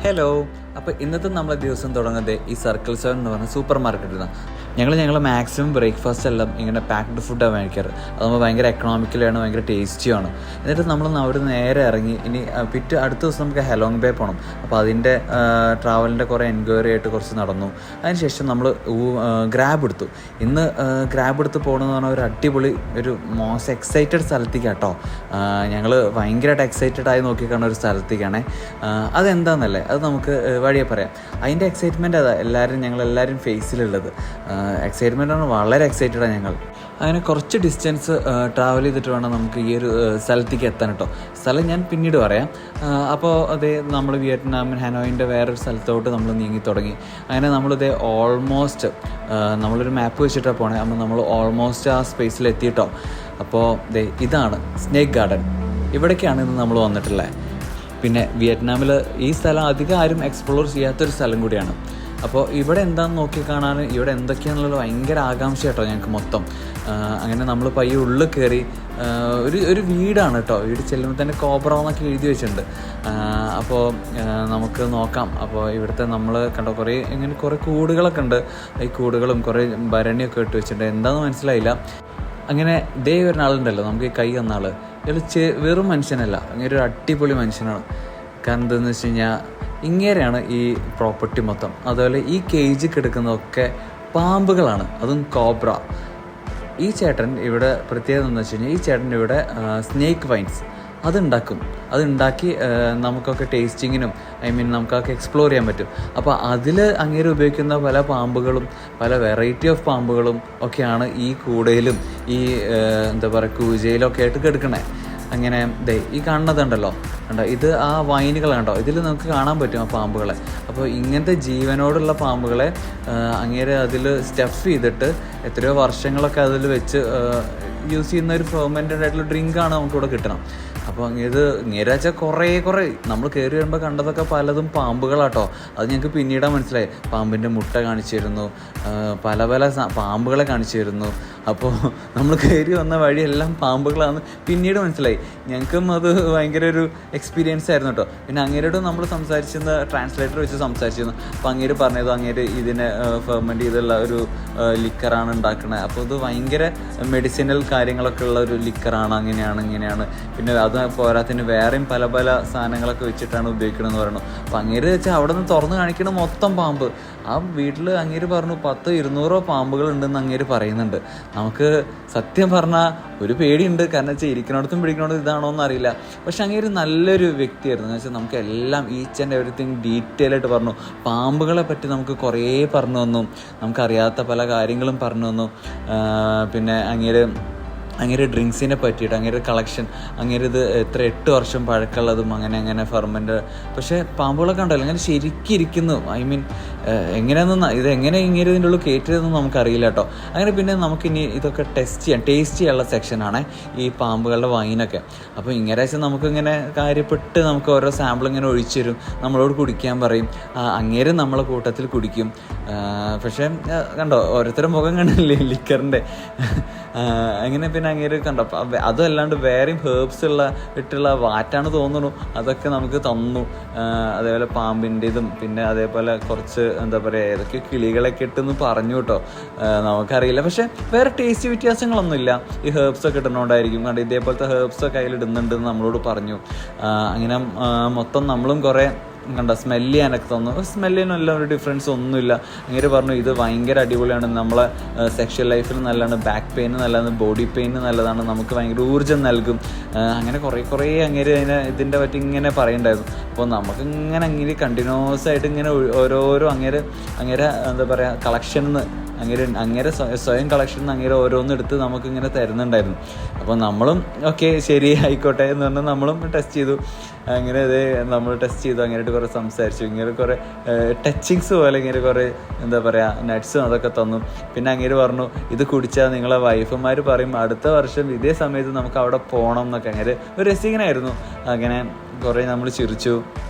Hello. അപ്പോൾ ഇന്നത്തെ നമ്മളെ ദിവസം തുടങ്ങുന്നത് ഈ സർക്കിൾ 7 എന്ന് പറഞ്ഞ സൂപ്പർ മാർക്കറ്റിൽ നിന്നാണ്. ഞങ്ങൾ മാക്സിമം ബ്രേക്ക്ഫാസ്റ്റ് എല്ലാം ഇങ്ങനെ പാക്ഡ് ഫുഡാണ് മേടിക്കാറ്. അതാകുമ്പോൾ ഭയങ്കര എക്കണോമിക്കലാണ്, ഭയങ്കര ടേസ്റ്റിയാണ്. എന്നിട്ട് നമ്മൾ അവിടെ നേരെ ഇറങ്ങി ഇനി അടുത്ത ദിവസം നമുക്ക് ഹെലോങ് ബേ പോകണം. അപ്പോൾ അതിൻ്റെ ട്രാവലിൻ്റെ കുറേ എൻക്വയറി ആയിട്ട് കുറച്ച് നടന്നു. അതിനുശേഷം നമ്മൾ ഗ്രാബ് എടുത്തു. ഇന്ന് ഗ്രാബ് എടുത്ത് പോകണമെന്ന് പറഞ്ഞാൽ ഒരു അടിപൊളി ഒരു മോസ്റ്റ് എക്സൈറ്റഡ് സ്ഥലത്തേക്ക് കേട്ടോ. ഞങ്ങൾ ഭയങ്കരമായിട്ട് എക്സൈറ്റഡ് ആയി നോക്കിക്കാണുന്ന ഒരു സ്ഥലത്തേക്കാണേ. അതെന്താണെന്നല്ലേ അത് നമുക്ക് വഴിയെ പറയാം. അതിൻ്റെ എക്സൈറ്റ്മെൻറ്റ് അതാ ഞങ്ങളെല്ലാവരും ഫേസിലുള്ളത്. എക്സൈറ്റ്മെൻ്റ് ആണ്, വളരെ എക്സൈറ്റഡാണ് ഞങ്ങൾ. അങ്ങനെ കുറച്ച് ഡിസ്റ്റൻസ് ട്രാവൽ ചെയ്തിട്ട് വേണം നമുക്ക് ഈ ഒരു സ്ഥലത്തേക്ക് എത്താൻ കേട്ടോ. സ്ഥലം ഞാൻ പിന്നീട് പറയാം. അപ്പോൾ അതേ നമ്മൾ വിയറ്റ്നാമിൽ ഹനോയിൻ്റെ വേറൊരു സ്ഥലത്തോട്ട് നമ്മൾ നീങ്ങി തുടങ്ങി. അങ്ങനെ നമ്മളിതേ ഓൾമോസ്റ്റ് നമ്മളൊരു മാപ്പ് വെച്ചിട്ടാണ് പോണേ. അപ്പോൾ നമ്മൾ ഓൾമോസ്റ്റ് ആ സ്പേസിൽ എത്തിയിട്ടോ. അപ്പോൾ ഇതാണ് സ്നേക്ക് ഗാർഡൻ. ഇവിടേക്കാണ് ഇന്ന് നമ്മൾ വന്നിട്ടുള്ളത്. പിന്നെ വിയറ്റ്നാമിൽ ഈ സ്ഥലം അധികം ആരും എക്സ്പ്ലോർ ചെയ്യാത്തൊരു സ്ഥലം കൂടിയാണ്. അപ്പോൾ ഇവിടെ എന്താണെന്ന് നോക്കി കാണാൻ ഇവിടെ എന്തൊക്കെയാണെന്നുള്ളത് ഭയങ്കര ആകാംക്ഷ കേട്ടോ ഞങ്ങൾക്ക് മൊത്തം. അങ്ങനെ നമ്മൾ പയ്യെ ഉള്ളിൽ കയറി ഒരു വീടാണ് കേട്ടോ. വീട് ചെല്ലുമ്പോൾ തന്നെ കോബ്ര എന്നൊക്കെ എഴുതി വെച്ചിട്ടുണ്ട്. അപ്പോൾ നമുക്ക് നോക്കാം. അപ്പോൾ ഇവിടുത്തെ നമ്മൾ കണ്ടോ കുറേ കൂടുകളൊക്കെ ഉണ്ട്. ഈ കൂടുകളും കുറേ ഭരണിയൊക്കെ ഇട്ട് വെച്ചിട്ടുണ്ട്. എന്താണെന്ന് മനസ്സിലായില്ല. അങ്ങനെ ഒരാളുണ്ടല്ലോ നമുക്ക് ഈ കൈ തന്ന ആൾ. ഇയാൾ വെറും മനുഷ്യനല്ല, ഇങ്ങനെ ഒരു അടിപൊളി മനുഷ്യനാണ്. കാരണം എന്താണെന്ന് വെച്ച് കഴിഞ്ഞാൽ ഇങ്ങനെയാണ് ഈ പ്രോപ്പർട്ടി മൊത്തം. അതുപോലെ ഈ കേജിൽ കിടക്കുന്നതൊക്കെ പാമ്പുകളാണ്, അതും കോബ്ര. ഈ ചേട്ടൻ ഇവിടെ പ്രത്യേകത എന്ന് വെച്ച് കഴിഞ്ഞാൽ ഈ ചേട്ടൻ ഇവിടെ സ്നേക്ക് വൈൻസ് അതുണ്ടാക്കി നമുക്കൊക്കെ ടേസ്റ്റിങ്ങിനും നമുക്കൊക്കെ എക്സ്പ്ലോർ ചെയ്യാൻ പറ്റും. അപ്പോൾ അതിൽ അങ്ങേര് ഉപയോഗിക്കുന്ന പല പാമ്പുകളും പല വെറൈറ്റി ഓഫ് പാമ്പുകളും ഒക്കെയാണ് ഈ കൂടയിലും ഈ കൂജയിലും ഒക്കെ ആയിട്ട് കിടക്കണേ. അങ്ങനെ ഈ കാണുന്നതുണ്ടല്ലോ കണ്ടോ, ഇത് ആ വൈനുകൾ കണ്ടോ, ഇതിൽ നമുക്ക് കാണാൻ പറ്റും ആ പാമ്പുകളെ. അപ്പോൾ ഇങ്ങനത്തെ ജീവനോടുള്ള പാമ്പുകളെ അങ്ങേര് അതിൽ സ്റ്റഫ് ചെയ്തിട്ട് എത്രയോ വർഷങ്ങളൊക്കെ അതിൽ വെച്ച് യൂസ് ചെയ്യുന്ന ഒരു ഫെർമെൻറ്റഡ് ആയിട്ടുള്ള ഡ്രിങ്കാണ് നമുക്കിവിടെ കിട്ടണം. അപ്പോൾ ഇങ്ങേരാച്ചാൽ കുറേ നമ്മൾ കയറി വരുമ്പോൾ കണ്ടതൊക്കെ പലതും പാമ്പുകളാട്ടോ. അത് ഞങ്ങൾക്ക് പിന്നീടാണ് മനസ്സിലായി. പാമ്പിൻ്റെ മുട്ട കാണിച്ചു തരുന്നു, പല പാമ്പുകളെ കാണിച്ചു തരുന്നു. അപ്പോൾ നമ്മൾ കയറി വന്ന വഴിയെല്ലാം പാമ്പുകളാണെന്ന് പിന്നീട് മനസ്സിലായി. ഞങ്ങൾക്കും അത് ഭയങ്കര ഒരു എക്സ്പീരിയൻസ് ആയിരുന്നു കേട്ടോ. പിന്നെ അങ്ങേരോട് നമ്മൾ സംസാരിച്ചിരുന്ന ട്രാൻസ്ലേറ്റർ വെച്ച് സംസാരിച്ചിരുന്നു. അപ്പോൾ അങ്ങേര് പറഞ്ഞത് അങ്ങേര് ഇതിനെ ഫെർമെൻറ്റ് ചെയ്തുള്ള ഒരു ലിക്കറാണ് ഉണ്ടാക്കുന്നത്. അപ്പോൾ ഇത് ഭയങ്കര മെഡിസിനൽ കാര്യങ്ങളൊക്കെ ഉള്ള ഒരു ലിക്കറാണ്, ഇങ്ങനെയാണ്. പിന്നെ അത് പോരാത്തിന് വേറെയും പല സാധനങ്ങളൊക്കെ വെച്ചിട്ടാണ് ഉപയോഗിക്കണമെന്ന് പറയണു. അപ്പോൾ അങ്ങേര് വെച്ചാൽ അവിടെ നിന്ന് തുറന്ന് കാണിക്കണം മൊത്തം പാമ്പ്. ആ വീട്ടിൽ അങ്ങേര് പറഞ്ഞു 100-200 പാമ്പുകൾ ഉണ്ടെന്ന് അങ്ങേര് പറയുന്നുണ്ട്. നമുക്ക് സത്യം പറഞ്ഞാൽ ഒരു പേടിയുണ്ട്. കാരണം വെച്ചാൽ ഇരിക്കണോടത്തും പിടിക്കണോടത്തും ഇതാണോ എന്നറിയില്ല. പക്ഷെ അങ്ങേര് നല്ലൊരു വ്യക്തിയായിരുന്നു. എന്ന് വെച്ചാൽ നമുക്ക് എല്ലാം ഈച്ച് ആൻഡ് എവറിത്തിങ് ഡീറ്റെയിൽ ആയിട്ട് പറഞ്ഞു. പാമ്പുകളെ പറ്റി നമുക്ക് കുറേ പറഞ്ഞു തന്നു, നമുക്കറിയാത്ത പല കാര്യങ്ങളും പറഞ്ഞു തന്നു. പിന്നെ അങ്ങേര് ഡ്രിങ്ക്സിനെ പറ്റിയിട്ട് അങ്ങേര് കളക്ഷൻ, ഇത് 8 വർഷം പഴക്കമുള്ളതും അങ്ങനെ ഫെർമെൻ്റ്. പക്ഷേ പാമ്പുകളൊക്കെ ഉണ്ടല്ലോ അങ്ങനെ ശരിക്കും ഇരിക്കുന്നു. ഇതെങ്ങനെ ഇങ്ങനെ ഇതിൻ്റെ ഉള്ളിൽ കയറ്റിയതെന്ന് നമുക്കറിയില്ല കേട്ടോ. അങ്ങനെ പിന്നെ നമുക്കിനി ഇതൊക്കെ ടേസ്റ്റ് ചെയ്യാനുള്ള സെക്ഷനാണ് ഈ പാമ്പുകളുടെ വൈനൊക്കെ. അപ്പോൾ ഇങ്ങനെ നമുക്കിങ്ങനെ കാര്യപ്പെട്ട് നമുക്ക് ഓരോ സാമ്പിൾ ഇങ്ങനെ ഒഴിച്ചു തരും, നമ്മളോട് കുടിക്കാൻ പറയും. അങ്ങേര് നമ്മളെ കൂട്ടത്തിൽ കുടിക്കും. പക്ഷേ കണ്ടോ ഓരോരുത്തരുടെ മുഖം കണ്ടില്ലേ ലിക്കറിൻ്റെ. അങ്ങനെ പിന്നെ അങ്ങേര് കണ്ടോ അതല്ലാണ്ട് വേറെയും ഹേർബ്സ് ഇട്ടുള്ള വാറ്റാണ് തോന്നുന്നു, അതൊക്കെ നമുക്ക് തന്നു. അതേപോലെ പാമ്പിൻ്റെതും പിന്നെ അതേപോലെ കുറച്ച് ഏതൊക്കെ കിളികളൊക്കെ ഇട്ടെന്ന് പറഞ്ഞു കേട്ടോ. നമുക്കറിയില്ല. പക്ഷെ വേറെ ടേസ്റ്റ് വ്യത്യാസങ്ങളൊന്നുമില്ല. ഈ ഹേർബ്സൊക്കെ ഇടുന്നതുകൊണ്ടായിരിക്കും. കണ്ടോ ഇതേപോലത്തെ ഹേർബ്സൊക്കെ അതിൽ ഇടുന്നുണ്ടെന്ന് നമ്മളോട് പറഞ്ഞു. അങ്ങനെ മൊത്തം നമ്മളും കുറേ സ്മെല്ല് ചെയ്യാനൊക്കെ തോന്നുന്നു. സ്മെല്ലിനെല്ലാം ഒരു ഡിഫറൻസ് ഒന്നുമില്ല. അങ്ങനെ പറഞ്ഞു ഇത് ഭയങ്കര അടിപൊളിയാണ്, നമ്മളെ സെക്ഷൽ ലൈഫിൽ നല്ലതാണ്, ബാക്ക് പെയിന് നല്ലതാണ്, ബോഡി പെയിന് നല്ലതാണ്, നമുക്ക് ഭയങ്കര ഊർജ്ജം നൽകും. അങ്ങനെ കുറേ അങ്ങനെ ഇതിൻ്റെ പറ്റി ഇങ്ങനെ പറയുന്നുണ്ടായിരുന്നു. അപ്പോൾ നമുക്കിങ്ങനെ അങ്ങനെ കണ്ടിന്യൂസ് ആയിട്ട് ഇങ്ങനെ ഓരോരോ അങ്ങനെ കളക്ഷനിൽ അങ്ങനെ സ്വയം കളക്ഷൻ അങ്ങനെ ഓരോന്നെടുത്ത് നമുക്കിങ്ങനെ തരുന്നുണ്ടായിരുന്നു. അപ്പോൾ നമ്മളും ഓക്കെ ശരി ആയിക്കോട്ടെ എന്ന് പറഞ്ഞാൽ നമ്മളും ടെസ്റ്റ് ചെയ്തു. അങ്ങനെ നമ്മൾ ടെസ്റ്റ് ചെയ്തു. അങ്ങനെയായിട്ട് കുറേ സംസാരിച്ചു. ഇങ്ങനെ കുറേ ടച്ചിങ്സ് പോലെ ഇങ്ങനെ കുറേ നട്ട്സും അതൊക്കെ തന്നു. പിന്നെ അങ്ങനെ പറഞ്ഞു ഇത് കുടിച്ചാൽ നിങ്ങളെ വൈഫുമാർ പറയും അടുത്ത വർഷം ഇതേ സമയത്ത് നമുക്ക് അവിടെ പോകണം എന്നൊക്കെ. അങ്ങനെ ഒരു രസികനായിരുന്നു. അങ്ങനെ കുറേ നമ്മൾ ചിരിച്ചു.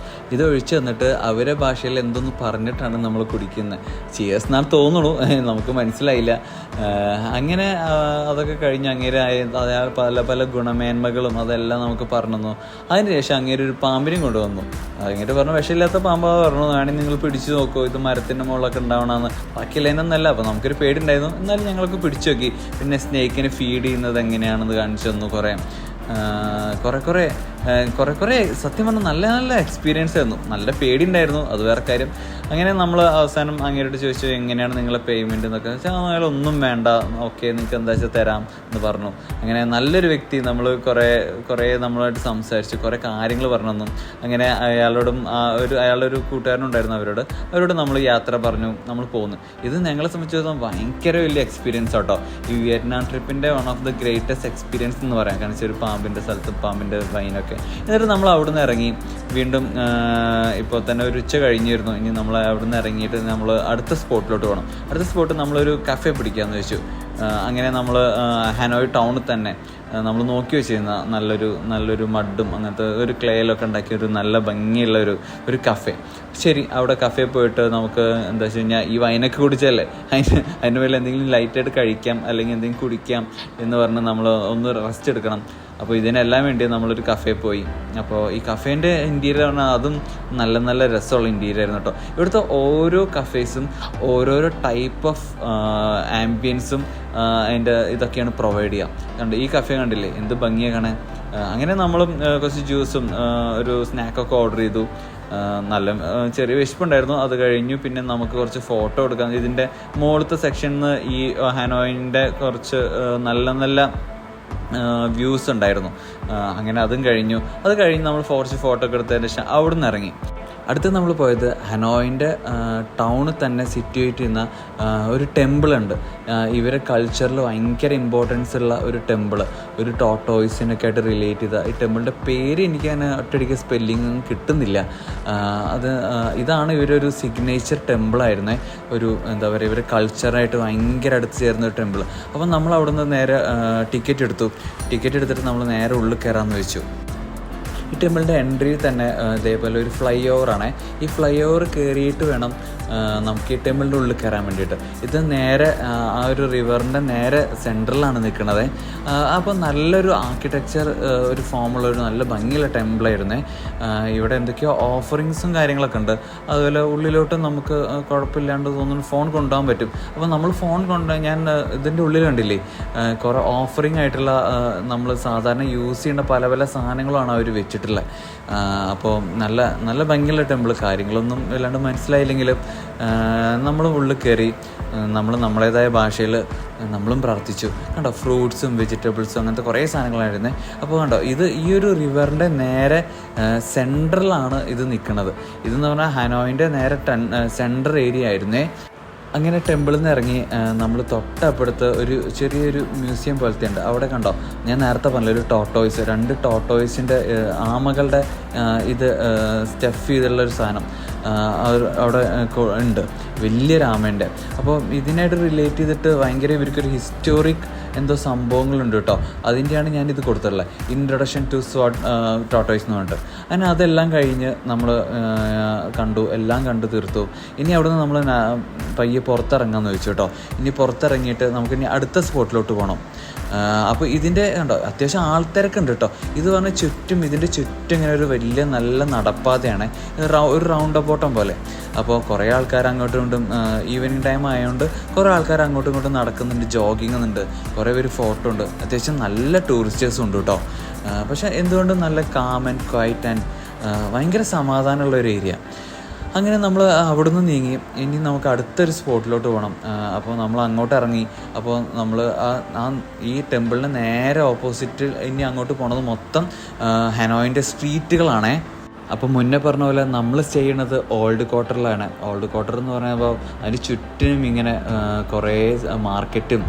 ഇത് ഒഴിച്ച് തന്നിട്ട് അവരെ ഭാഷയിൽ എന്തൊന്ന് പറഞ്ഞിട്ടാണ് നമ്മൾ കുടിക്കുന്നത്. ചിയേഴ്സ് എന്നാണ് തോന്നുന്നു, നമുക്ക് മനസ്സിലായില്ല. അങ്ങനെ അതൊക്കെ കഴിഞ്ഞ് അങ്ങേരെ അയാൾ പല പല ഗുണമേന്മകളും അതെല്ലാം നമുക്ക് പറഞ്ഞു. അതിന് ശേഷം അങ്ങേര് ഒരു പാമ്പിനെയും കൊണ്ടുവന്നു. അങ്ങേര് പറഞ്ഞു വിഷമില്ലാത്ത പാമ്പാ പറഞ്ഞു, വേണമെങ്കിൽ നിങ്ങൾ പിടിച്ചു നോക്കൂ, ഇത് മരത്തിൻ്റെ മുകളിലൊക്കെ ഉണ്ടാവണമെന്ന്. ബാക്കിയുള്ളതിനൊന്നല്ല. അപ്പോൾ നമുക്കൊരു പേടിയുണ്ടായിരുന്നു, എന്നാലും ഞങ്ങളൊക്കെ പിടിച്ചു നോക്കി. പിന്നെ സ്നേക്കിന് ഫീഡ് ചെയ്യുന്നത് എങ്ങനെയാണെന്ന് കാണിച്ചു തന്നു. കുറേ സത്യം പറഞ്ഞാൽ നല്ല നല്ല എക്സ്പീരിയൻസ് ആയിരുന്നു. നല്ല പേടിയുണ്ടായിരുന്നു, അത് വേറെ കാര്യം. അങ്ങനെ നമ്മൾ അവസാനം അങ്ങേരോട് ചോദിച്ചു എങ്ങനെയാണ് നിങ്ങളെ പേയ്മെൻറ്റ് എന്നൊക്കെ വെച്ചാൽ അയാൾ ഒന്നും വേണ്ട, ഓക്കെ നിങ്ങൾക്ക് എന്താ വെച്ചാൽ തരാം എന്ന് പറഞ്ഞു. അങ്ങനെ നല്ലൊരു വ്യക്തി, നമ്മൾ കുറേ നമ്മളായിട്ട് സംസാരിച്ചു, കുറേ കാര്യങ്ങൾ പറഞ്ഞു തന്നു. അങ്ങനെ അയാളുടെ ഒരു കൂട്ടുകാരനുണ്ടായിരുന്നു, അവരോട് നമ്മൾ യാത്ര പറഞ്ഞു, നമ്മൾ പോന്നു. ഇത് ഞങ്ങളെ സംബന്ധിച്ചിടത്തോളം ഭയങ്കര വലിയ എക്സ്പീരിയൻസ് ആട്ടോ. ഈ വിയറ്റ്നാം ട്രിപ്പിൻ്റെ one of the greatest experience എന്ന് പറയാം. കാരണം ഒരു പാമ്പിൻ്റെ സ്ഥലത്ത് പാമ്പിൻ്റെ വൈനൊക്കെ. എന്നിട്ട് നമ്മൾ അവിടെ നിന്ന് ഇറങ്ങി. വീണ്ടും ഇപ്പോൾ തന്നെ ഒരു ഉച്ച കഴിഞ്ഞിരുന്നു. ഇനി നമ്മൾ അവിടെ നിന്ന് ഇറങ്ങിയിട്ട് നമ്മൾ അടുത്ത സ്പോട്ടിലോട്ട് പോകണം. അടുത്ത സ്പോട്ട് നമ്മളൊരു കഫേ പിടിക്കാമെന്ന് വെച്ചു. അങ്ങനെ നമ്മൾ ഹനോയ് ടൗണിൽ തന്നെ നമ്മൾ നോക്കി വെച്ചിരുന്ന നല്ലൊരു മഡും അങ്ങനത്തെ ഒരു ക്ലേയിലൊക്കെ ഉണ്ടാക്കിയ ഒരു നല്ല ഭംഗിയുള്ള ഒരു കഫേ. ശരി, അവിടെ കഫേ പോയിട്ട് നമുക്ക് എന്താ വെച്ച് കഴിഞ്ഞാൽ ഈ വൈനൊക്കെ കുടിച്ചല്ലേ, അതിൻ്റെ മേലെ എന്തെങ്കിലും ലൈറ്റായിട്ട് കഴിക്കാം അല്ലെങ്കിൽ എന്തെങ്കിലും കുടിക്കാം എന്ന് പറഞ്ഞ് നമ്മൾ ഒന്ന് റെസ്റ്റ് എടുക്കണം. അപ്പോൾ ഇതിനെല്ലാം വേണ്ടി നമ്മളൊരു കഫേ പോയി. അപ്പോൾ ഈ കഫേൻ്റെ ഇൻറ്റീരിയർ പറഞ്ഞാൽ അതും നല്ല നല്ല രസമുള്ള ഇൻറ്റീരിയർ ആയിരുന്നു കേട്ടോ. ഇവിടുത്തെ ഓരോ കഫേസും ഓരോരോ ടൈപ്പ് ഓഫ് ആംബിയൻസും അതിൻ്റെ ഇതൊക്കെയാണ് പ്രൊവൈഡ് ചെയ്യുക. കണ്ട് ഈ കഫേ കണ്ടില്ലേ, എന്ത് ഭംഗിയാണ് കാണാൻ. അങ്ങനെ നമ്മളും കുറച്ച് ജ്യൂസും ഒരു സ്നാക്കൊക്കെ ഓർഡർ ചെയ്തു. നല്ല ചെറിയ വിശപ്പുണ്ടായിരുന്നു. അത് കഴിഞ്ഞു പിന്നെ നമുക്ക് കുറച്ച് ഫോട്ടോ എടുക്കാം. ഇതിൻ്റെ മുകളിലത്തെ സെക്ഷനിൽ നിന്ന് ഈ ഹനോയിൻ്റെ കുറച്ച് നല്ല വ്യൂസ് ഉണ്ടായിരുന്നു. അങ്ങനെ അതും കഴിഞ്ഞു. അത് കഴിഞ്ഞ് നമ്മൾ കുറച്ച് ഫോട്ടോ ഒക്കെ എടുത്തതിന് ശേഷം അവിടെ നിന്ന് ഇറങ്ങി. അടുത്ത് നമ്മൾ പോയത് ഹനോയിൻ്റെ ടൗണിൽ തന്നെ സിറ്റുവേറ്റ് ചെയ്യുന്ന ഒരു ടെമ്പിളുണ്ട്. ഇവരെ കൾച്ചറിൽ ഭയങ്കര ഇമ്പോർട്ടൻസ് ഉള്ള ഒരു ടെമ്പിൾ, ഒരു ടോട്ടോയ്സിനൊക്കെ ആയിട്ട് റിലേറ്റ് ചെയ്ത ഈ ടെമ്പിളിൻ്റെ പേര് എനിക്ക് അങ്ങനെ ഒറ്റയടിക്ക് സ്പെല്ലിങ് കിട്ടുന്നില്ല. ഇതാണ് ഇവരൊരു സിഗ്നേച്ചർ ടെമ്പിളായിരുന്നേ. ഒരു എന്താ പറയുക, ഇവർ കൾച്ചറായിട്ട് ഭയങ്കര അടുത്ത് ചേർന്ന ഒരു ടെമ്പിൾ. അപ്പം നമ്മൾ അവിടെ നിന്ന് നേരെ ടിക്കറ്റ് എടുത്തിട്ട് നമ്മൾ നേരെ ഉള്ളിൽ കയറാമെന്ന് വെച്ചു. ഈ ടെമ്പിളിൻ്റെ എൻട്രിയിൽ തന്നെ ഇതേപോലെ ഒരു ഫ്ലൈ ഓവറാണ്. ഈ ഫ്ലൈ ഓവർ കയറിയിട്ട് വേണം നമുക്ക് ഈ ടെമ്പിളിൻ്റെ ഉള്ളിൽ കയറാൻ വേണ്ടിയിട്ട്. ഇത് നേരെ ആ ഒരു റിവറിൻ്റെ നേരെ സെൻട്രലാണ് നിൽക്കുന്നത്. അപ്പോൾ നല്ലൊരു ആർക്കിടെക്ചർ ഒരു ഫോമുള്ള ഒരു നല്ല ഭംഗിയുള്ള ടെമ്പിളായിരുന്നേ. ഇവിടെ എന്തൊക്കെയോ ഓഫറിങ്സും കാര്യങ്ങളൊക്കെ ഉണ്ട്. അതുപോലെ ഉള്ളിലോട്ട് നമുക്ക് കുഴപ്പമില്ലാണ്ട് തോന്നുന്നു ഫോൺ കൊണ്ടുപോകാൻ പറ്റും. അപ്പോൾ നമ്മൾ ഫോൺ ഞാൻ ഇതിൻ്റെ ഉള്ളിൽ കണ്ടില്ലേ, കുറേ ഓഫറിങ് ആയിട്ടുള്ള നമ്മൾ സാധാരണ യൂസ് ചെയ്യുന്ന പല പല സാധനങ്ങളാണ് അവർ വെച്ചിട്ടുള്ളത്. അപ്പോൾ നല്ല ഭംഗിയുള്ള ടെമ്പിൾ. കാര്യങ്ങളൊന്നും വല്ലാണ്ട് മനസ്സിലായില്ലെങ്കിലും നമ്മൾ ഉള്ളിൽ കയറി നമ്മളേതായ ഭാഷയിൽ നമ്മളും പ്രാർത്ഥിച്ചു. കണ്ടോ, ഫ്രൂട്ട്സും വെജിറ്റബിൾസും അങ്ങനത്തെ കുറേ സാധനങ്ങളായിരുന്നേ. അപ്പോൾ കണ്ടോ, ഈ ഒരു റിവറിൻ്റെ നേരെ സെൻട്രലാണ് ഇത് നിൽക്കുന്നത്. ഇതെന്ന് പറഞ്ഞാൽ ഹനോയിൻ്റെ നേരെ സെൻട്രൽ ഏരിയ ആയിരുന്നേ. അങ്ങനെ ടെമ്പിളിൽ നിന്ന് ഇറങ്ങി നമ്മൾ തൊട്ടപ്പുറത്ത് ഒരു ചെറിയൊരു മ്യൂസിയം പോലത്തെ ഉണ്ട്. അവിടെ കണ്ടോ, ഞാൻ നേരത്തെ പറഞ്ഞ ഒരു ടോട്ടോയ്സ്, 2 ടോട്ടോയ്സിൻ്റെ ആമകളുടെ ഇത് സ്റ്റഫ് ചെയ്തുള്ളൊരു സാധനം അവിടെ ഉണ്ട്, വലിയൊരു ആമേൻ്റെ. അപ്പോൾ ഇതിനായിട്ട് റിലേറ്റ് ചെയ്തിട്ട് ഭയങ്കര ഇവർക്കൊരു ഹിസ്റ്റോറിക് എന്തോ സംഭവങ്ങളുണ്ട് കേട്ടോ. അതിൻ്റെയാണ് ഞാനിത് കൊടുത്തിട്ടുള്ളത്, ഇൻട്രൊഡക്ഷൻ ടു ടോട്ടോയ്സ് എന്ന് പറഞ്ഞിട്ട്. അങ്ങനെ അതെല്ലാം കഴിഞ്ഞ് നമ്മൾ എല്ലാം കണ്ടു തീർത്തു. ഇനി അവിടെ നിന്ന് നമ്മൾ പയ്യെ പുറത്തിറങ്ങാമെന്ന് വെച്ചു കേട്ടോ. ഇനി പുറത്തിറങ്ങിയിട്ട് നമുക്കിനി അടുത്ത സ്പോട്ടിലോട്ട് പോകണം. അപ്പോൾ ഇതിൻ്റെ കണ്ടോ, അത്യാവശ്യം ആൾത്തിരക്കുണ്ട് കേട്ടോ. ഇത് പറഞ്ഞാൽ ഇതിൻ്റെ ചുറ്റും ഇങ്ങനെ ഒരു വലിയ നല്ല നടപ്പാതയാണ്, ഒരു റൗണ്ട് അബോട്ടം പോലെ. അപ്പോൾ കുറേ ആൾക്കാർ അങ്ങോട്ടും ഇങ്ങോട്ടും ഈവനിങ് ടൈം ആയതുകൊണ്ട് കുറേ ആൾക്കാർ അങ്ങോട്ടും ഇങ്ങോട്ടും നടക്കുന്നുണ്ട്, ജോഗിങ് ഉണ്ട്, കുറേ പേര് ഫോട്ടോ ഉണ്ട്. അത്യാവശ്യം നല്ല ടൂറിസ്റ്റേഴ്സും ഉണ്ട് കേട്ടോ. പക്ഷേ എന്തുകൊണ്ടും നല്ല കാം ആൻഡ് ക്വൈറ്റ് ആൻഡ് ഭയങ്കര സമാധാനമുള്ളൊരു ഏരിയ. അങ്ങനെ നമ്മൾ അവിടെ നിന്ന് നീങ്ങി. ഇനി നമുക്ക് അടുത്തൊരു സ്പോട്ടിലോട്ട് പോകണം. അപ്പോൾ നമ്മൾ അങ്ങോട്ട് ഇറങ്ങി. അപ്പോൾ നമ്മൾ ഈ ടെമ്പിളിന് നേരെ ഓപ്പോസിറ്റ് ഇനി അങ്ങോട്ട് പോണത് മൊത്തം ഹനോയിൻ്റെ സ്ട്രീറ്റുകളാണേ. അപ്പോൾ മുന്നേ പറഞ്ഞ പോലെ നമ്മൾ സ്റ്റേ ചെയ്യണത് ഓൾഡ് ക്വാർട്ടറിലാണ്. ഓൾഡ് ക്വാർട്ടർ എന്ന് പറയുമ്പോൾ അതിന് ചുറ്റിനും ഇങ്ങനെ കുറേ മാർക്കറ്റും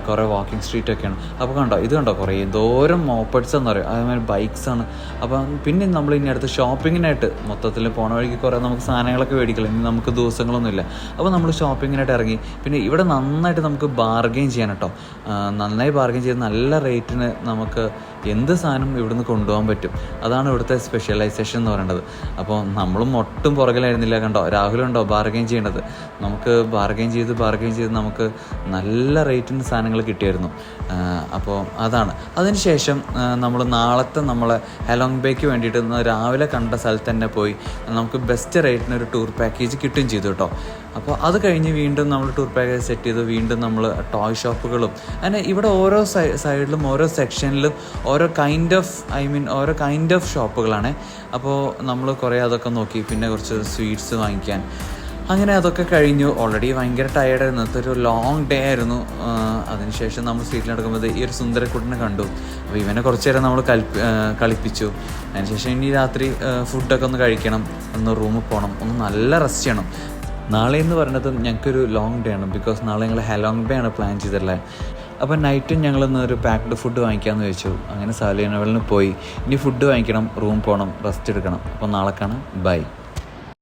കുറേ വാക്കിംഗ് സ്ട്രീറ്റൊക്കെയാണ്. അപ്പോൾ ഇത് കണ്ടോ കുറേ എന്തോരം മോപ്പഡ്സ് എന്ന് പറയും, അതേമാതിരി ബൈക്സാണ്. അപ്പം പിന്നെ നമ്മൾ ഇനി അടുത്ത് ഷോപ്പിങ്ങിനായിട്ട് മൊത്തത്തിൽ പോണ വഴിക്ക് കുറേ നമുക്ക് സാധനങ്ങളൊക്കെ മേടിക്കണം. ഇനി നമുക്ക് ദിവസങ്ങളൊന്നുമില്ല. അപ്പോൾ നമ്മൾ ഷോപ്പിങ്ങിനായിട്ട് ഇറങ്ങി. പിന്നെ ഇവിടെ നന്നായിട്ട് നമുക്ക് ബാർഗെയിൻ ചെയ്യാൻ കേട്ടോ. നന്നായി ബാർഗെയിൻ ചെയ്ത് നല്ല റേറ്റിന് നമുക്ക് എന്ത് സാധനം ഇവിടുന്ന് കൊണ്ടുപോകാൻ പറ്റും. അതാണ് ഇവിടുത്തെ സ്പെഷ്യലൈസേഷൻ എന്ന് പറയുന്നത്. പറയേണ്ടത്. അപ്പോൾ നമ്മളും ഒട്ടും പുറകിലായിരുന്നില്ല. കണ്ടോ രാഹുലുണ്ടോ ബാർഗെയിൻ ചെയ്യേണ്ടത്. നമുക്ക് ബാർഗെയിൻ ചെയ്ത് നമുക്ക് നല്ല റേറ്റിന് സാധനങ്ങൾ കിട്ടിയായിരുന്നു. അപ്പോൾ അതാണ്. അതിനുശേഷം നമ്മൾ നാളത്തെ നമ്മളെ ഹെലോങ് ബേക്ക് വേണ്ടിയിട്ട് രാവിലെ കണ്ട സ്ഥലത്ത് തന്നെ പോയി നമുക്ക് ബെസ്റ്റ് റേറ്റിന് ഒരു ടൂർ പാക്കേജ് കിട്ടുകയും ചെയ്തു കേട്ടോ. അപ്പോൾ അത് കഴിഞ്ഞ് വീണ്ടും നമ്മൾ ടൂർ പാക്കേജ് സെറ്റ് ചെയ്തു. വീണ്ടും നമ്മൾ ടോയ് ഷോപ്പുകളും അങ്ങനെ ഇവിടെ ഓരോ സൈഡിലും ഓരോ സെക്ഷനിലും ഓരോ കൈൻഡ് ഓഫ് ഷോപ്പുകളാണ്. അപ്പോൾ നമ്മൾ കുറേ അതൊക്കെ നോക്കി. പിന്നെ കുറച്ച് സ്വീറ്റ്സ് വാങ്ങിക്കാൻ അങ്ങനെ അതൊക്കെ കഴിഞ്ഞു. ഓൾറെഡി ഭയങ്കര ടയേർഡായിരുന്നു. അതൊരു ലോങ് ഡേ ആയിരുന്നു. അതിനുശേഷം നമ്മൾ സ്ട്രീറ്റിൽ നടക്കുമ്പോൾ ഈ ഒരു സുന്ദരക്കുട്ടനെ കണ്ടു. അപ്പോൾ ഇവനെ കുറച്ച് നേരം നമ്മൾ കളിപ്പിച്ചു. അതിനുശേഷം ഇനി രാത്രി ഫുഡൊക്കെ ഒന്ന് കഴിക്കണം, ഒന്ന് റൂമിൽ പോകണം, ഒന്ന് നല്ല റെസ്റ്റ് ചെയ്യണം. നാളെ എന്ന് പറയുന്നത് ഞങ്ങൾക്കൊരു ലോങ് ഡേ ആണ്. ബിക്കോസ് നാളെ ഞങ്ങൾ ഹെലോങ് ബേ ആണ് പ്ലാൻ ചെയ്തിട്ടുള്ളത്. അപ്പോൾ നൈറ്റും ഞങ്ങളൊന്ന് ഒരു പാക്ഡ് ഫുഡ് വാങ്ങിക്കാമെന്ന് വെച്ചു. അങ്ങനെ സാലിയനവലിന് പോയി. ഇനി ഫുഡ് വാങ്ങിക്കണം, റൂം പോകണം, റെസ്റ്റ് എടുക്കണം. അപ്പോൾ നാളെ കാണാം. ബൈ.